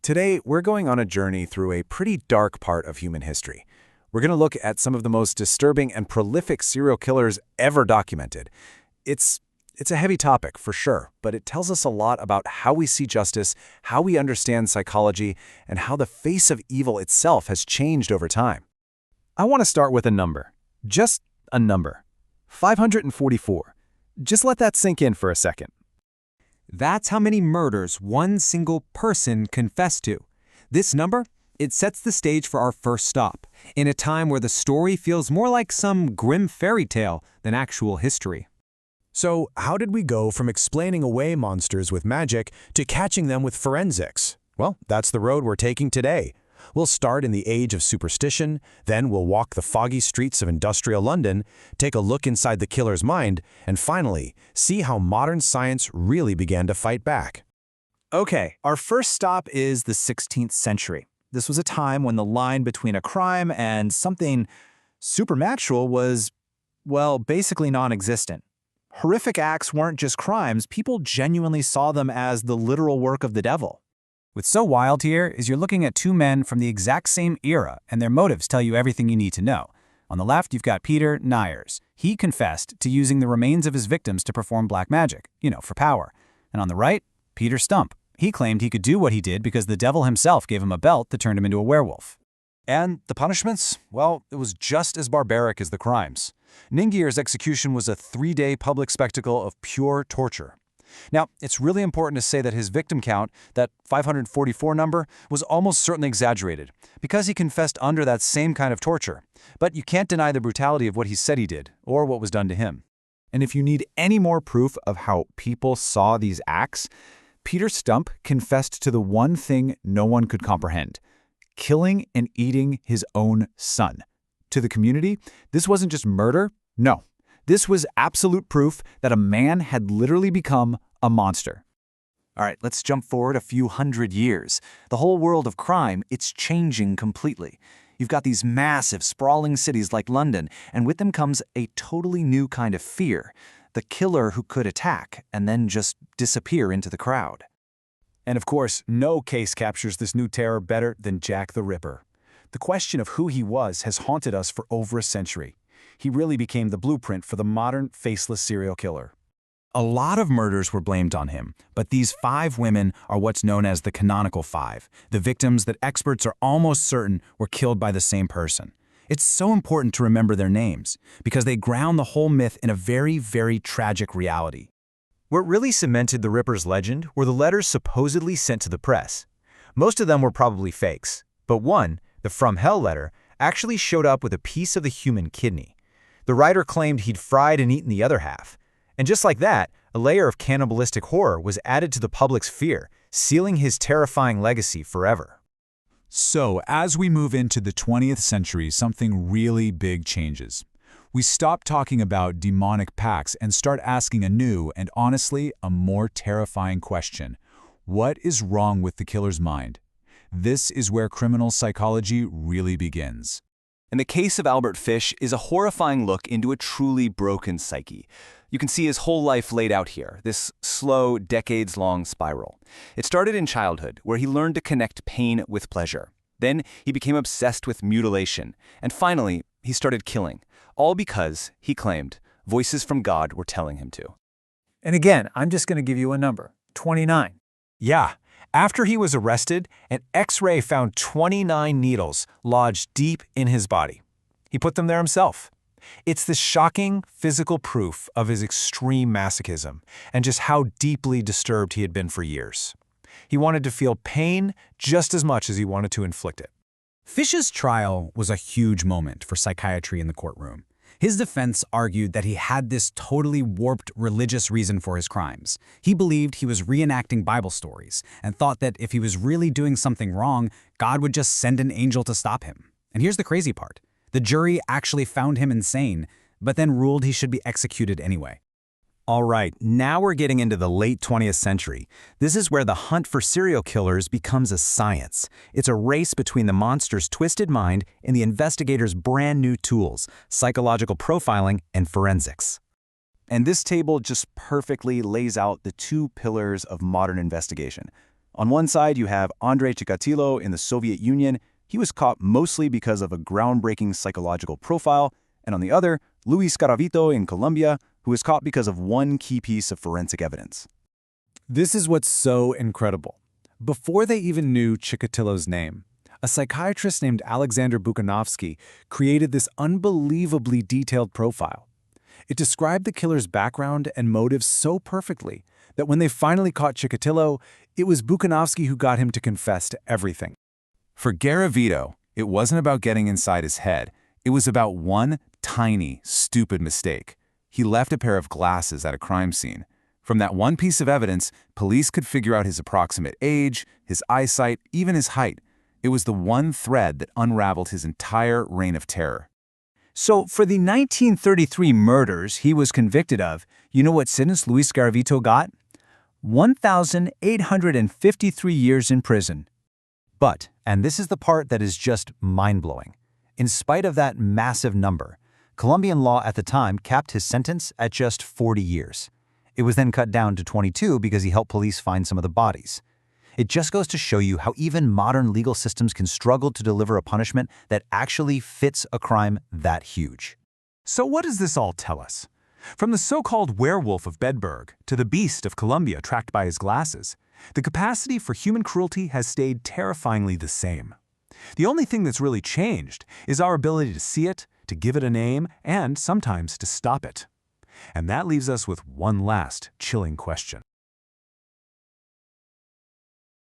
Today, we're going on a journey through a pretty dark part of human history. We're going to look at some of the most disturbing and prolific serial killers ever documented. It's a heavy topic, for sure, but it tells us a lot about how we see justice, how we understand psychology, and how the face of evil itself has changed over time. I want to start with a number. Just a number. 544. Just let that sink in for a second. That's how many murders one single person confessed to. This number, it sets the stage for our first stop, in a time where the story feels more like some grim fairy tale than actual history. So, how did we go from explaining away monsters with magic to catching them with forensics? Well, that's the road we're taking today. We'll start in the age of superstition, then we'll walk the foggy streets of industrial London, take a look inside the killer's mind, and finally, see how modern science really began to fight back. Okay, our first stop is the 16th century. This was a time when the line between a crime and something supernatural was, well, basically non-existent. Horrific acts weren't just crimes, people genuinely saw them as the literal work of the devil. What's so wild here is you're looking at two men from the exact same era, and their motives tell you everything you need to know. On the left, you've got Peter Nyers. He confessed to using the remains of his victims to perform black magic, for power. And on the right, Peter Stump. He claimed he could do what he did because the devil himself gave him a belt that turned him into a werewolf. And the punishments? Well, it was just as barbaric as the crimes. Ningir's execution was a 3-day public spectacle of pure torture. Now, it's really important to say that his victim count, that 544 number, was almost certainly exaggerated, because he confessed under that same kind of torture. But you can't deny the brutality of what he said he did, or what was done to him. And if you need any more proof of how people saw these acts, Peter Stump confessed to the one thing no one could comprehend: killing and eating his own son. To the community, this wasn't just murder. No, this was absolute proof that a man had literally become a monster. All right, let's jump forward a few hundred years. The whole world of crime, it's changing completely. You've got these massive, sprawling cities like London, and with them comes a totally new kind of fear: the killer who could attack and then just disappear into the crowd. And of course, no case captures this new terror better than Jack the Ripper. The question of who he was has haunted us for over a century. He really became the blueprint for the modern, faceless serial killer. A lot of murders were blamed on him, but these 5 women are what's known as the canonical 5, the victims that experts are almost certain were killed by the same person. It's so important to remember their names, because they ground the whole myth in a very, very tragic reality. What really cemented the Ripper's legend were the letters supposedly sent to the press. Most of them were probably fakes, but one, the From Hell letter, actually showed up with a piece of the human kidney. The writer claimed he'd fried and eaten the other half. And just like that, a layer of cannibalistic horror was added to the public's fear, sealing his terrifying legacy forever. So, as we move into the 20th century, something really big changes. We stop talking about demonic pacts and start asking a new and honestly a more terrifying question. What is wrong with the killer's mind? This is where criminal psychology really begins. And the case of Albert Fish is a horrifying look into a truly broken psyche. You can see his whole life laid out here, this slow, decades-long spiral. It started in childhood, where he learned to connect pain with pleasure. Then he became obsessed with mutilation. And finally, he started killing, all because, he claimed, voices from God were telling him to. And again, I'm just going to give you a number, 29. Yeah. After he was arrested, an X-ray found 29 needles lodged deep in his body. He put them there himself. It's the shocking physical proof of his extreme masochism and just how deeply disturbed he had been for years. He wanted to feel pain just as much as he wanted to inflict it. Fish's trial was a huge moment for psychiatry in the courtroom. His defense argued that he had this totally warped religious reason for his crimes. He believed he was reenacting Bible stories and thought that if he was really doing something wrong, God would just send an angel to stop him. And here's the crazy part. The jury actually found him insane, but then ruled he should be executed anyway. All right, now we're getting into the late 20th century. This is where the hunt for serial killers becomes a science. It's a race between the monster's twisted mind and the investigator's brand new tools, psychological profiling and forensics. And this table just perfectly lays out the 2 pillars of modern investigation: On one side, you have Andrei Chikatilo in the Soviet Union. He was caught mostly because of a groundbreaking psychological profile. And on the other, Luis Garavito in Colombia, who was caught because of one key piece of forensic evidence. This is what's so incredible. Before they even knew Chikatilo's name, a psychiatrist named Alexander Bukanovsky created this unbelievably detailed profile. It described the killer's background and motives so perfectly that when they finally caught Chikatilo, it was Bukanovsky who got him to confess to everything. For Garavito, it wasn't about getting inside his head. It was about one tiny, stupid mistake. He left a pair of glasses at a crime scene. From that one piece of evidence, police could figure out his approximate age, his eyesight, even his height. It was the one thread that unraveled his entire reign of terror. So for the 1933 murders he was convicted of, you know what sentence Luis Garavito got? 1,853 years in prison. But, and this is the part that is just mind-blowing, in spite of that massive number, Colombian law at the time capped his sentence at just 40 years. It was then cut down to 22 because he helped police find some of the bodies. It just goes to show you how even modern legal systems can struggle to deliver a punishment that actually fits a crime that huge. So what does this all tell us? From the so-called werewolf of Bedburg to the beast of Colombia tracked by his glasses, the capacity for human cruelty has stayed terrifyingly the same. The only thing that's really changed is our ability to see it, to give it a name, and sometimes to stop it. And that leaves us with one last chilling question.